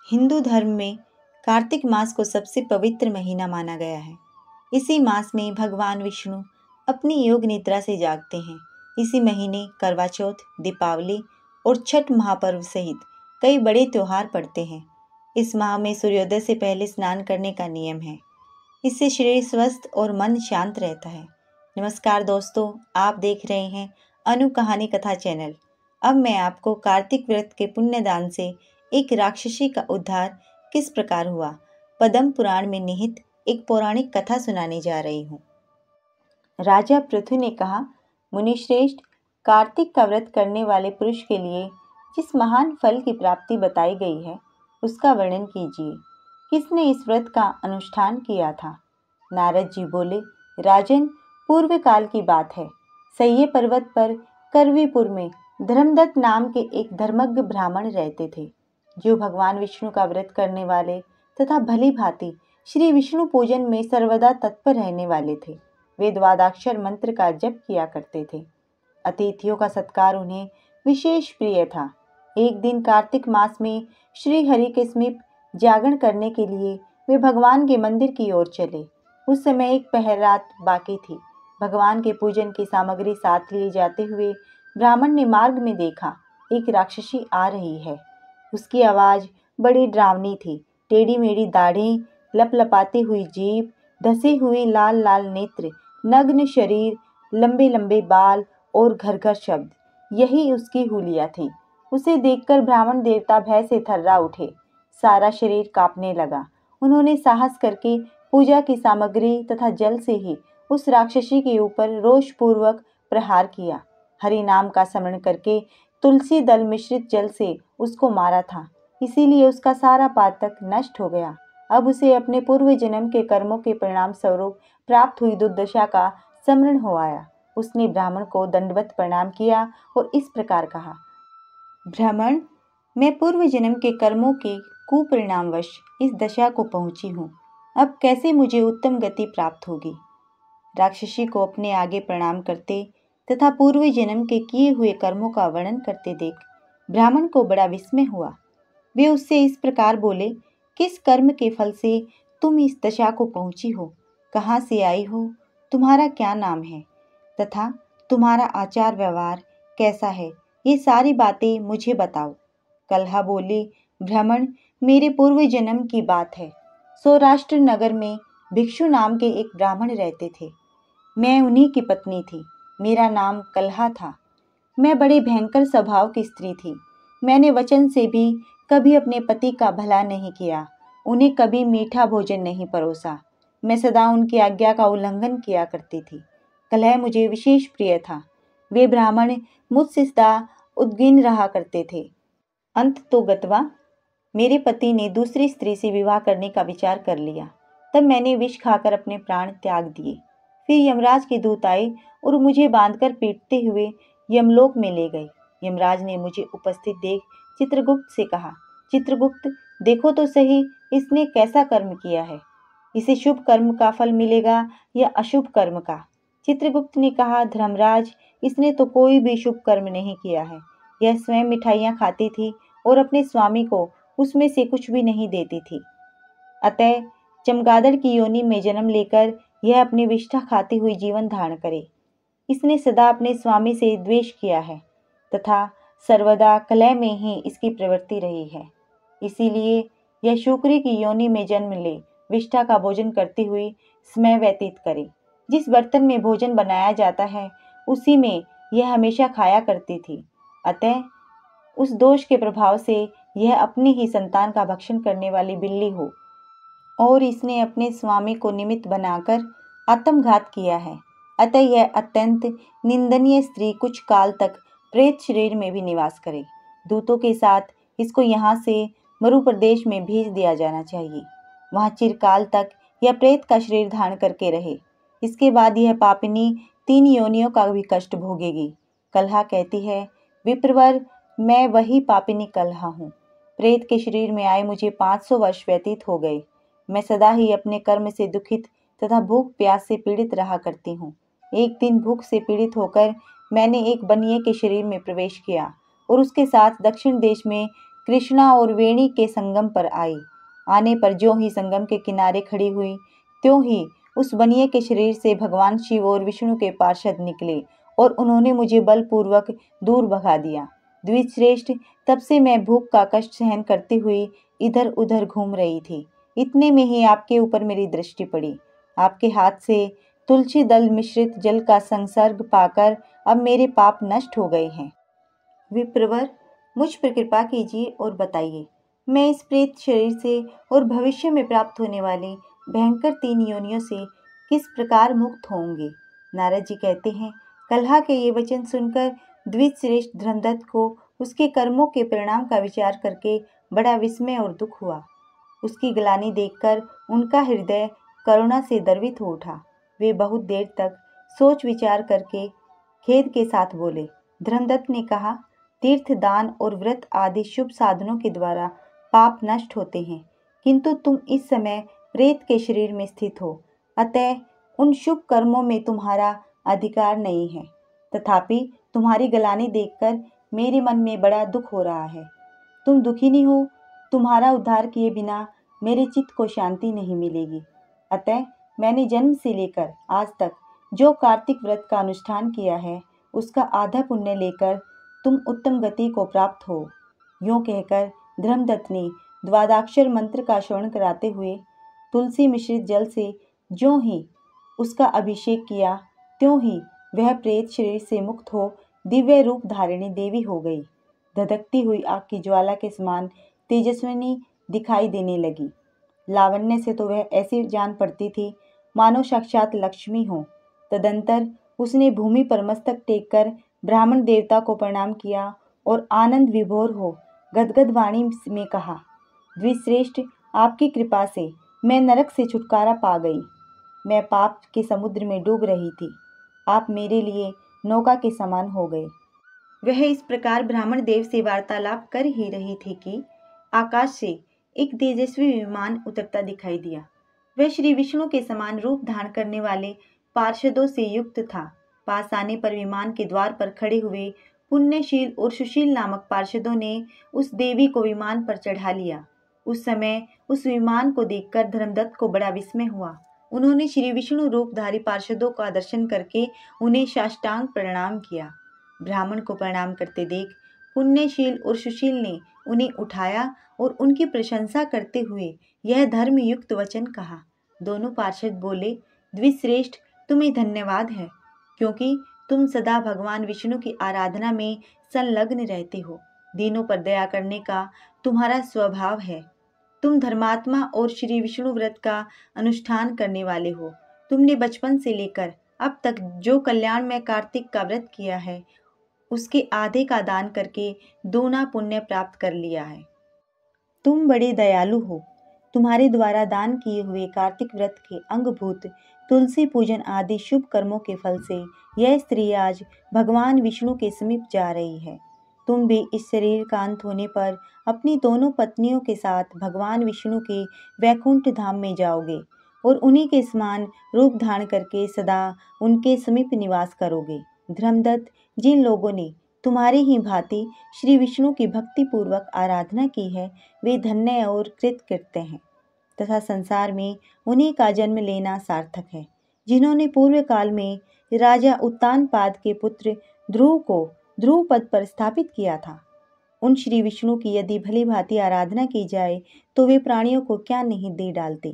हिंदू धर्म में कार्तिक मास को सबसे पवित्र महीना माना गया है। इसी मास में भगवान विष्णु अपनी योग निद्रा से जागते हैं। इसी महीने करवा चौथ, दीपावली और छठ महापर्व सहित कई बड़े त्योहार पड़ते हैं। इस माह में सूर्योदय से पहले स्नान करने का नियम है। इससे शरीर स्वस्थ और मन शांत रहता है। नमस्कार दोस्तों, आप देख रहे हैं अनु कहानी कथा चैनल। अब मैं आपको कार्तिक व्रत के पुण्यदान से एक राक्षसी का उद्धार किस प्रकार हुआ, पद्म पुराण में निहित एक पौराणिक कथा सुनाने जा रही हूँ। राजा पृथु ने कहा, मुनिश्रेष्ठ, कार्तिक का व्रत करने वाले पुरुष के लिए जिस महान फल की प्राप्ति बताई गई है उसका वर्णन कीजिए। किसने इस व्रत का अनुष्ठान किया था? नारद जी बोले, राजन, पूर्व काल की बात है। सह्य पर्वत पर करवीपुर में धर्मदत्त नाम के एक धर्मज्ञ ब्राह्मण रहते थे, जो भगवान विष्णु का व्रत करने वाले तथा भली भांति श्री विष्णु पूजन में सर्वदा तत्पर रहने वाले थे। वे द्वादशाक्षर मंत्र का जप किया करते थे। अतिथियों का सत्कार उन्हें विशेष प्रिय था। एक दिन कार्तिक मास में श्री हरि के समीप जागरण करने के लिए वे भगवान के मंदिर की ओर चले। उस समय एक पहर रात बाकी थी। भगवान के पूजन की सामग्री साथ लिए जाते हुए ब्राह्मण ने मार्ग में देखा, एक राक्षसी आ रही है। उसकी आवाज़ बड़ी डरावनी थी। टेढ़ी मेढ़ी दाढ़ी, लपलपाती हुई जीभ, धसे हुए लाल लाल नेत्र, नग्न शरीर, लंबे लंबे बाल और घरघर शब्द, यही उसकी हुलिया थी। उसे देखकर ब्राह्मण देवता भय से थर्रा उठे। सारा शरीर कांपने लगा। उन्होंने साहस करके पूजा की सामग्री तथा जल से ही उस राक्षसी के ऊपर रोषपूर्वक प्रहार किया। हरि नाम का स्मरण करके तुलसी दल मिश्रित जल से उसको मारा था, इसीलिए उसका सारा पातक नष्ट हो गया। अब उसे अपने पूर्व जन्म के कर्मों के परिणाम स्वरूप प्राप्त हुई दुर्दशा का स्मरण हो आया। उसने ब्राह्मण को दंडवत प्रणाम किया और इस प्रकार कहा, ब्राह्मण, मैं पूर्व जन्म के कर्मों के कुपरिणामवश इस दशा को पहुंची हूँ। अब कैसे मुझे उत्तम गति प्राप्त होगी? राक्षसी को अपने आगे प्रणाम करते तथा पूर्व जन्म के किए हुए कर्मों का वर्णन करते देख ब्राह्मण को बड़ा विस्मय हुआ। वे उससे इस प्रकार बोले, किस कर्म के फल से तुम इस दशा को पहुंची हो? कहाँ से आई हो? तुम्हारा क्या नाम है तथा तुम्हारा आचार व्यवहार कैसा है? ये सारी बातें मुझे बताओ। कलहा बोली, ब्राह्मण, मेरे पूर्व जन्म की बात है। सौराष्ट्र नगर में भिक्षु नाम के एक ब्राह्मण रहते थे। मैं उन्हीं की पत्नी थी। मेरा नाम कलहा था। मैं बड़े भयंकर स्वभाव की स्त्री थी। मैंने वचन से भी कभी अपने पति का भला नहीं किया, उन्हें कभी मीठा भोजन नहीं परोसा। मैं सदा उनकी आज्ञा का उल्लंघन किया करती थी। कलह मुझे विशेष प्रिय था। वे ब्राह्मण मुझसे सदा उद्विग्न रहा करते थे। अंत तो गतवा मेरे पति ने दूसरी स्त्री से विवाह करने का विचार कर लिया। तब मैंने विष खाकर अपने प्राण त्याग दिए। फिर यमराज के दूत आए और मुझे बांधकर पीटते हुए यमलोक में ले गए। यमराज ने मुझे उपस्थित देख चित्रगुप्त से कहा, चित्रगुप्त, देखो तो सही इसने कैसा कर्म किया है। इसे शुभ कर्म का फल मिलेगा या अशुभ कर्म का? चित्रगुप्त ने कहा, धर्मराज, इसने तो कोई भी शुभ कर्म नहीं किया है। यह स्वयं मिठाइयाँ खाती थी और अपने स्वामी को उसमें से कुछ भी नहीं देती थी। अतः चमगादड़ की योनि में जन्म लेकर यह अपनी विष्ठा खाती हुई जीवन धारण करे। इसने सदा अपने स्वामी से द्वेष किया है तथा सर्वदा कलह में ही इसकी प्रवृत्ति रही है। इसीलिए यह शुक्री की योनि में जन्म ले, विष्ठा का भोजन करती हुई समय व्यतीत करे। जिस बर्तन में भोजन बनाया जाता है उसी में यह हमेशा खाया करती थी। अतः उस दोष के प्रभाव से यह अपनी ही संतान का भक्षण करने वाली बिल्ली हो, और इसने अपने स्वामी को निमित्त बनाकर आत्मघात किया है। अतः यह अत्यंत निंदनीय स्त्री कुछ काल तक प्रेत शरीर में भी निवास करे। दूतों के साथ इसको यहाँ से मरु प्रदेश में भेज दिया जाना चाहिए। वहाँ चिरकाल तक यह प्रेत का शरीर धारण करके रहे। इसके बाद यह पापिनी 3 योनियों का भी कष्ट भोगेगी। कलहा कहती है, विप्रवर, मैं वही पापिनी कलहा हूँ। प्रेत के शरीर में आए मुझे 500 वर्ष व्यतीत हो गए। मैं सदा ही अपने कर्म से दुखित तथा भूख प्यास से पीड़ित रहा करती हूँ। एक दिन भूख से पीड़ित होकर मैंने एक बनिए के शरीर में प्रवेश किया और उसके साथ दक्षिण देश में कृष्णा और वेणी के संगम पर आई। आने पर ज्यों ही संगम के किनारे खड़ी हुई, त्यों ही उस बनिए के शरीर से भगवान शिव और विष्णु के पार्षद निकले और उन्होंने मुझे बलपूर्वक दूर भगा दिया। द्विजश्रेष्ठ, तब से मैं भूख का कष्ट सहन करती हुई इधर उधर घूम रही थी। इतने में ही आपके ऊपर मेरी दृष्टि पड़ी। आपके हाथ से तुलसी दल मिश्रित जल का संसर्ग पाकर अब मेरे पाप नष्ट हो गए हैं। विप्रवर, मुझ पर कृपा कीजिए और बताइए, मैं इस प्रेत शरीर से और भविष्य में प्राप्त होने वाली भयंकर 3 योनियों से किस प्रकार मुक्त होंगे। नारद जी कहते हैं, कलहा के ये वचन सुनकर द्विजश्रेष्ठ धर्मदत्त को उसके कर्मों के परिणाम का विचार करके बड़ा विस्मय और दुख हुआ। उसकी ग्लानि देखकर उनका हृदय करुणा से द्रवित हो उठा। वे बहुत देर तक सोच विचार करके खेद के साथ बोले। धर्मदत्त ने कहा, तीर्थ, दान और व्रत आदि शुभ साधनों के द्वारा पाप नष्ट होते हैं, किंतु तुम इस समय प्रेत के शरीर में स्थित हो, अतः उन शुभ कर्मों में तुम्हारा अधिकार नहीं है। तथापि तुम्हारी ग्लानि देखकर मेरे मन में बड़ा दुख हो रहा है। तुम दुखी नहीं हो, तुम्हारा उद्धार किए बिना मेरे चित्त को शांति नहीं मिलेगी। अतः मैंने जन्म से लेकर आज तक जो कार्तिक व्रत का अनुष्ठान किया है, उसका आधा पुण्य लेकर तुम उत्तम गति को प्राप्त हो। यूँ कहकर धर्मदत्त ने द्वादशाक्षर मंत्र का श्रवण कराते हुए तुलसी मिश्रित जल से ज्यों ही उसका अभिषेक किया, त्यों ही वह प्रेत शरीर से मुक्त हो दिव्य रूप धारिणी देवी हो गई। धधकती हुई आग की ज्वाला के समान तेजस्विनी दिखाई देने लगी। लावण्य से तो वह ऐसी जान पड़ती थी मानो साक्षात लक्ष्मी हो। तदंतर उसने भूमि पर मस्तक टेक कर ब्राह्मण देवता को प्रणाम किया और आनंद विभोर हो गदगद वाणी में कहा, द्विजश्रेष्ठ, आपकी कृपा से मैं नरक से छुटकारा पा गई। मैं पाप के समुद्र में डूब रही थी, आप मेरे लिए नौका के समान हो गए। वह इस प्रकार ब्राह्मण देव से वार्तालाप कर ही रही थी कि आकाश से एक तेजस्वी विमान उतरता दिखाई दिया। वह श्री विष्णु के समान रूप धारण करने वाले पार्षदों से युक्त था। पास आने पर विमान के द्वार पर खड़े हुए पुण्यशील और सुशील नामक पार्षदों ने उस देवी को विमान पर चढ़ा लिया। उस समय उस विमान को देखकर धर्मदत्त को बड़ा विस्मय हुआ। उन्होंने श्री विष्णु रूपधारी पार्षदों का दर्शन करके उन्हें साष्टांग प्रणाम किया। ब्राह्मण को प्रणाम करते देख पुण्यशील और सुशील ने उन्हें उठाया और उनकी प्रशंसा करते हुए यह धर्मयुक्त वचन कहा। दोनों पार्षद बोले, द्विजश्रेष्ठ, तुम्हें धन्यवाद है, क्योंकि तुम सदा भगवान विष्णु की आराधना में संलग्न रहते हो। दीनों पर दया करने का तुम्हारा स्वभाव है। तुम धर्मात्मा और श्री विष्णु व्रत का अनुष्ठान करने वाले हो। तुमने बचपन से लेकर अब तक जो कल्याण में कार्तिक का व्रत किया है, उसके आधे का दान करके दूना पुण्य प्राप्त कर लिया है। तुम बड़े दयालु हो। तुम्हारे द्वारा दान किए हुए कार्तिक व्रत के अंगभूत तुलसी पूजन आदि शुभ कर्मों के फल से यह स्त्री आज भगवान विष्णु के समीप जा रही है। तुम भी इस शरीर का अंत होने पर अपनी दोनों पत्नियों के साथ भगवान विष्णु के वैकुंठ धाम में जाओगे और उन्हीं के समान रूप धारण करके सदा उनके समीप निवास करोगे। धर्मदत्त, जिन लोगों ने तुम्हारी ही भांति श्री विष्णु की भक्ति पूर्वक आराधना की है, वे धन्य और कृतकृत्य हैं तथा संसार में उन्हीं का जन्म लेना सार्थक है, जिन्होंने पूर्व काल में राजा उत्तानपाद के पुत्र ध्रुव को ध्रुव पद पर स्थापित किया था। उन श्री विष्णु की यदि भली भांति आराधना की जाए तो वे प्राणियों को क्या नहीं दे डालते।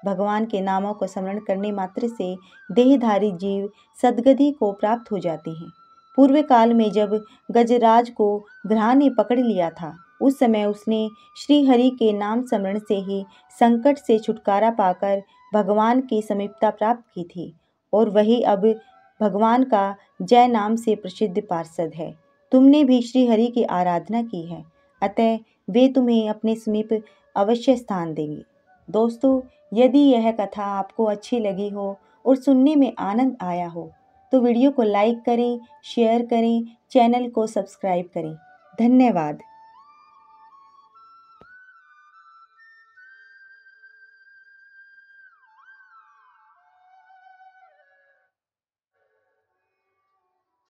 भगवान के नामों को स्मरण करने मात्र से देहधारी जीव सद्गति को प्राप्त हो जाते हैं। पूर्व काल में जब गजराज को ग्रह ने पकड़ लिया था, उस समय उसने श्री हरि के नाम स्मरण से ही संकट से छुटकारा पाकर भगवान की समीपता प्राप्त की थी और वही अब भगवान का जय नाम से प्रसिद्ध पार्षद है। तुमने भी श्री हरि की आराधना की है, अतः वे तुम्हें अपने समीप अवश्य स्थान देंगे। दोस्तों, यदि यह कथा आपको अच्छी लगी हो और सुनने में आनंद आया हो तो वीडियो को लाइक करें, शेयर करें, चैनल को सब्सक्राइब करें। धन्यवाद।